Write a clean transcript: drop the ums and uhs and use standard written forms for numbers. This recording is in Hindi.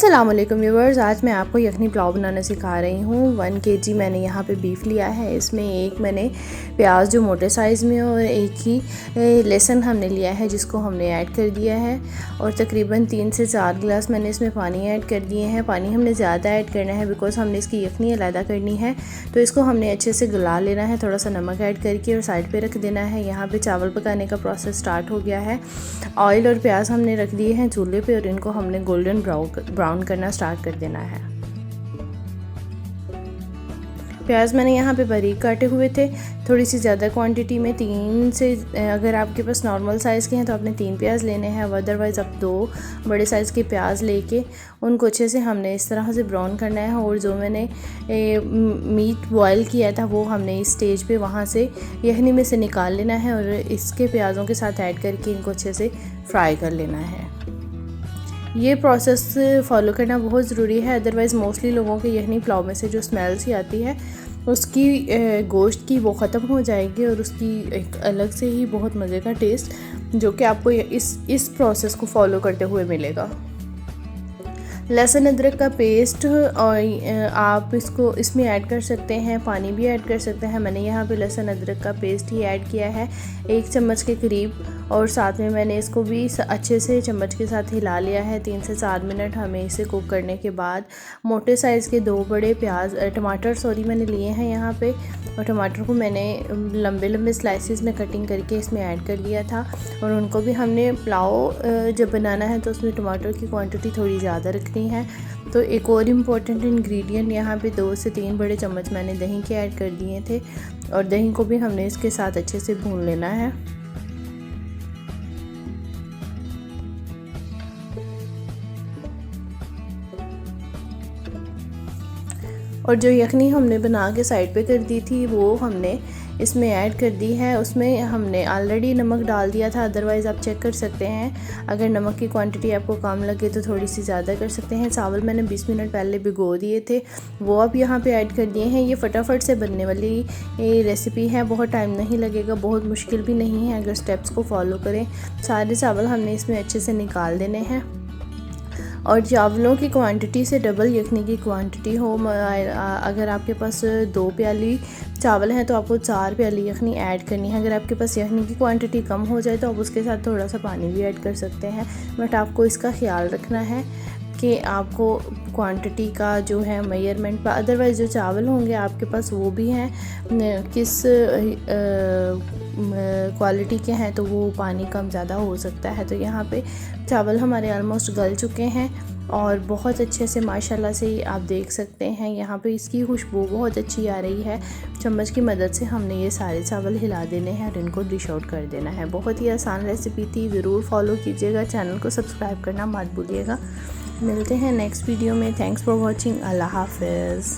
अस्सलाम वालेकुम व्यूवर्स, आज मैं आपको यखनी पुलाव बनाना सिखा रही हूँ। 1 kg मैंने यहाँ पे बीफ लिया है। इसमें एक मैंने प्याज जो मोटे साइज़ में और एक ही लहसुन हमने लिया है जिसको हमने ऐड कर दिया है और तकरीबन 3 से 4 गिलास मैंने इसमें पानी ऐड कर दिए हैं। पानी हमने ज़्यादा ऐड करना है बिकॉज़ हमने इसकी यखनी अलग करनी है, तो इसको हमने अच्छे से गला लेना है। थोड़ा सा नमक ऐड करके और साइड पर रख देना है। यहाँ पर चावल पकाने का प्रोसेस स्टार्ट हो गया है। ऑयल और प्याज हमने रख दिए हैं चूल्हे पे और इनको हमने गोल्डन ब्राउन करना स्टार्ट कर देना है। प्याज मैंने यहाँ पे बारीक काटे हुए थे, थोड़ी सी ज़्यादा क्वांटिटी में 3 से, अगर आपके पास नॉर्मल साइज़ के हैं तो आपने 3 प्याज लेने हैं, अदरवाइज़ आप 2 बड़े साइज़ के प्याज लेके उनको अच्छे से हमने इस तरह से ब्राउन करना है। और जो मैंने मीट बॉयल किया था वो हमने इस स्टेज पे वहाँ से यखनी में से निकाल लेना है और इसके प्याज़ों के साथ ऐड करके इनको अच्छे से फ्राई कर लेना है। ये प्रोसेस फॉलो करना बहुत ज़रूरी है, अदरवाइज़ मोस्टली लोगों के यखनी पुलाव में से जो स्मेल सी आती है उसकी गोश्त की वो ख़त्म हो जाएगी और उसकी एक अलग से ही बहुत मज़े का टेस्ट जो कि आपको इस प्रोसेस को फॉलो करते हुए मिलेगा। लहसुन अदरक का पेस्ट और आप इसको इसमें ऐड कर सकते हैं, पानी भी ऐड कर सकते हैं। मैंने यहाँ पे लहसुन अदरक का पेस्ट ही ऐड किया है 1 चम्मच के करीब, और साथ में मैंने इसको भी अच्छे से चम्मच के साथ हिला लिया है। 3 से 4 मिनट हमें इसे कुक करने के बाद मोटे साइज़ के 2 बड़े टमाटर मैंने लिए हैं यहाँ पे, और टमाटर को मैंने लंबे लंबे स्लाइसेस में कटिंग करके इसमें ऐड कर लिया था। और उनको भी हमने पुलाव जब बनाना है तो उसमें टमाटर की क्वांटिटी थोड़ी ज़्यादा रखनी है। तो एक और इम्पॉर्टेंट इंग्रेडिएंट यहाँ पे 2 से 3 बड़े चम्मच मैंने दही के ऐड कर दिए थे और दही को भी हमने इसके साथ अच्छे से भून लेना है। और जो यखनी हमने बना के साइड पे कर दी थी वो हमने इसमें ऐड कर दी है। उसमें हमने ऑलरेडी नमक डाल दिया था, अदरवाइज़ आप चेक कर सकते हैं। अगर नमक की क्वांटिटी आपको कम लगे तो थोड़ी सी ज़्यादा कर सकते हैं। चावल मैंने 20 मिनट पहले भिगो दिए थे, वो अब यहाँ पे ऐड कर दिए हैं। ये फटाफट से बनने वाली रेसिपी है, बहुत टाइम नहीं लगेगा, बहुत मुश्किल भी नहीं है अगर स्टेप्स को फॉलो करें। सारे चावल हमने इसमें अच्छे से निकाल देने हैं और चावलों की क्वांटिटी से डबल यखनी की क्वांटिटी हो। अगर आपके पास 2 प्याली चावल हैं तो आपको 4 प्याली यखनी ऐड करनी है। अगर आपके पास यखनी की क्वांटिटी कम हो जाए तो आप उसके साथ थोड़ा सा पानी भी ऐड कर सकते हैं, बट आपको इसका ख्याल रखना है कि आपको क्वांटिटी का जो है मेजरमेंट पर, अदरवाइज़ जो चावल होंगे आपके पास वो भी हैं किस क्वालिटी के हैं तो वो पानी कम ज़्यादा हो सकता है। तो यहाँ पे चावल हमारे ऑलमोस्ट गल चुके हैं और बहुत अच्छे से माशाल्लाह से आप देख सकते हैं यहाँ पे इसकी खुशबू बहुत अच्छी आ रही है। चम्मच की मदद से हमने ये सारे चावल हिला देने हैं और इनको डिश आउट कर देना है। बहुत ही आसान रेसिपी थी, ज़रूर फॉलो कीजिएगा। चैनल को सब्सक्राइब करना मत भूलिएगा। मिलते हैं नेक्स्ट वीडियो में। Thanks for watching. अल्लाह हाफ़िज़।